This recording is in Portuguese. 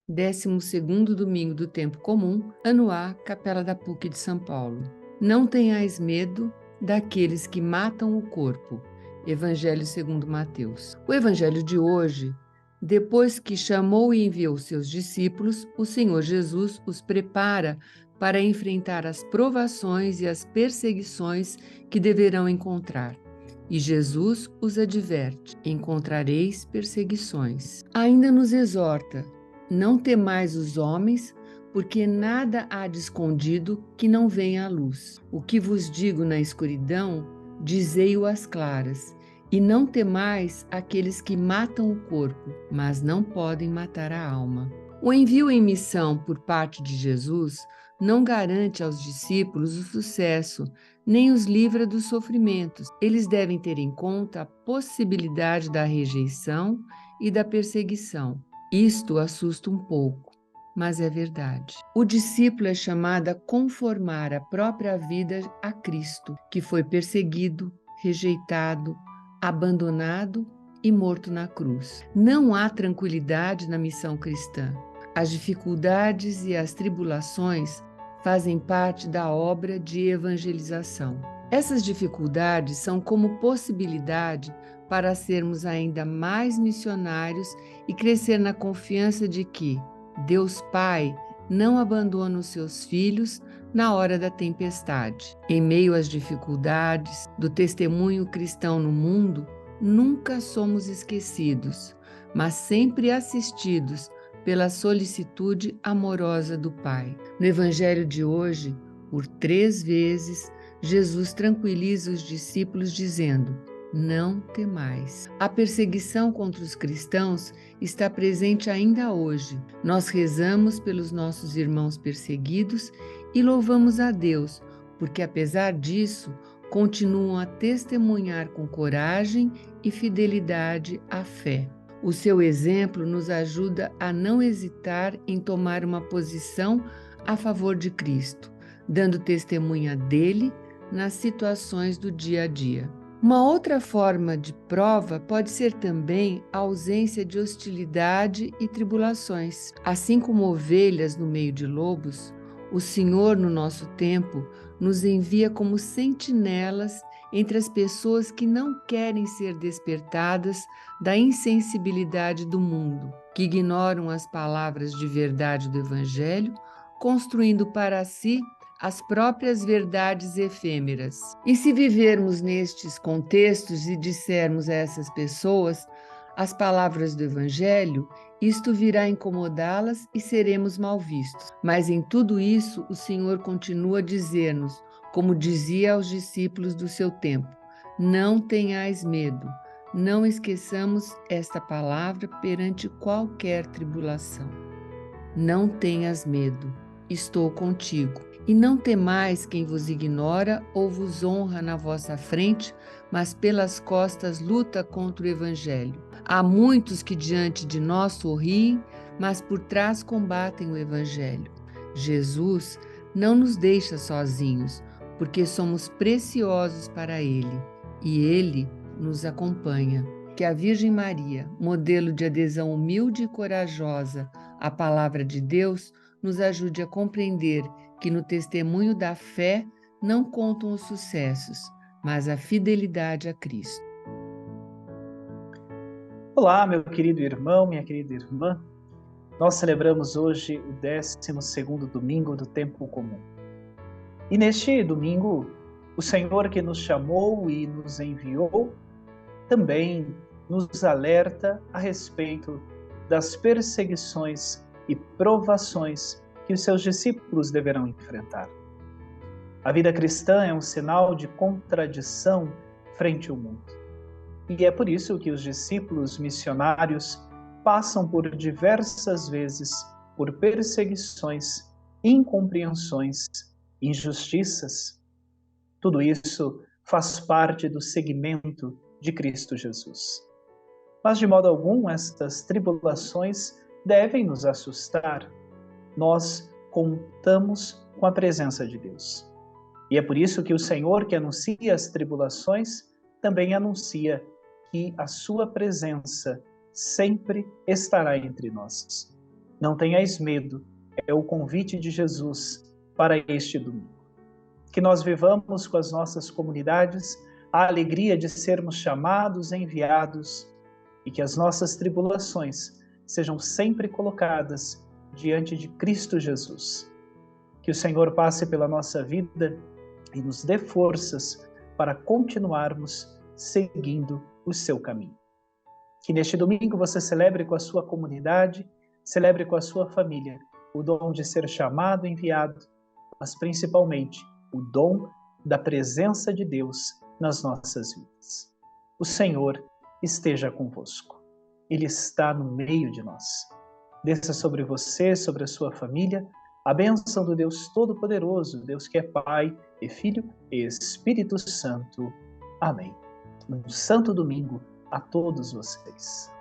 12º domingo do tempo comum, ano A, Capela da PUC de São Paulo. Não tenhais medo daqueles que matam o corpo. Evangelho segundo Mateus. O evangelho de hoje, depois que chamou e enviou seus discípulos, o Senhor Jesus os prepara para enfrentar as provações e as perseguições que deverão encontrar. E Jesus os adverte: encontrareis perseguições. Ainda nos exorta: não temais os homens, porque nada há de escondido que não venha à luz. O que vos digo na escuridão, dizei-o às claras. E não temais aqueles que matam o corpo, mas não podem matar a alma. O envio em missão por parte de Jesus não garante aos discípulos o sucesso, nem os livra dos sofrimentos. Eles devem ter em conta a possibilidade da rejeição e da perseguição. Isto assusta um pouco, mas é verdade. O discípulo é chamado a conformar a própria vida a Cristo, que foi perseguido, rejeitado, abandonado e morto na cruz. Não há tranquilidade na missão cristã. As dificuldades e as tribulações fazem parte da obra de evangelização. Essas dificuldades são como possibilidade para sermos ainda mais missionários e crescer na confiança de que Deus Pai não abandona os seus filhos na hora da tempestade. Em meio às dificuldades do testemunho cristão no mundo, nunca somos esquecidos, mas sempre assistidos pela solicitude amorosa do Pai. No Evangelho de hoje, por 3 vezes, Jesus tranquiliza os discípulos dizendo: não temais. A perseguição contra os cristãos está presente ainda hoje. Nós rezamos pelos nossos irmãos perseguidos e louvamos a Deus, porque apesar disso, continuam a testemunhar com coragem e fidelidade a fé. O seu exemplo nos ajuda a não hesitar em tomar uma posição a favor de Cristo, dando testemunha dele nas situações do dia a dia. Uma outra forma de prova pode ser também a ausência de hostilidade e tribulações. Assim como ovelhas no meio de lobos, o Senhor, no nosso tempo, nos envia como sentinelas entre as pessoas que não querem ser despertadas da insensibilidade do mundo, que ignoram as palavras de verdade do Evangelho, construindo para si as próprias verdades efêmeras. E se vivermos nestes contextos e dissermos a essas pessoas as palavras do Evangelho, isto virá incomodá-las e seremos mal vistos. Mas em tudo isso, o Senhor continua a dizer-nos, como dizia aos discípulos do seu tempo: não tenhais medo. Não esqueçamos esta palavra perante qualquer tribulação. Não tenhas medo, estou contigo. E não temais quem vos ignora ou vos honra na vossa frente, mas pelas costas luta contra o Evangelho. Há muitos que diante de nós sorriem, mas por trás combatem o Evangelho. Jesus não nos deixa sozinhos, porque somos preciosos para Ele, e Ele nos acompanha. Que a Virgem Maria, modelo de adesão humilde e corajosa à palavra de Deus, nos ajude a compreender que no testemunho da fé não contam os sucessos, mas a fidelidade a Cristo. Olá, meu querido irmão, minha querida irmã. Nós celebramos hoje o 12º domingo do tempo comum. E neste domingo, o Senhor que nos chamou e nos enviou também nos alerta a respeito das perseguições e provações que os seus discípulos deverão enfrentar. A vida cristã é um sinal de contradição frente ao mundo. E é por isso que os discípulos missionários passam por diversas vezes por perseguições, incompreensões, injustiças. Tudo isso faz parte do seguimento de Cristo Jesus. Mas de modo algum estas tribulações devem nos assustar. Nós contamos com a presença de Deus. E é por isso que o Senhor, que anuncia as tribulações, também anuncia que a sua presença sempre estará entre nós. Não tenhais medo, é o convite de Jesus para este domingo. Que nós vivamos com as nossas comunidades a alegria de sermos chamados, enviados, e que as nossas tribulações sejam sempre colocadas diante de Cristo Jesus. Que o Senhor passe pela nossa vida e nos dê forças para continuarmos seguindo o seu caminho. Que neste domingo você celebre com a sua comunidade, celebre com a sua família o dom de ser chamado, enviado, mas principalmente o dom da presença de Deus nas nossas vidas. O Senhor esteja convosco. Ele está no meio de nós. Desça sobre você, sobre a sua família, a bênção do Deus Todo-Poderoso, Deus que é Pai e Filho e Espírito Santo. Amém. Um santo domingo a todos vocês.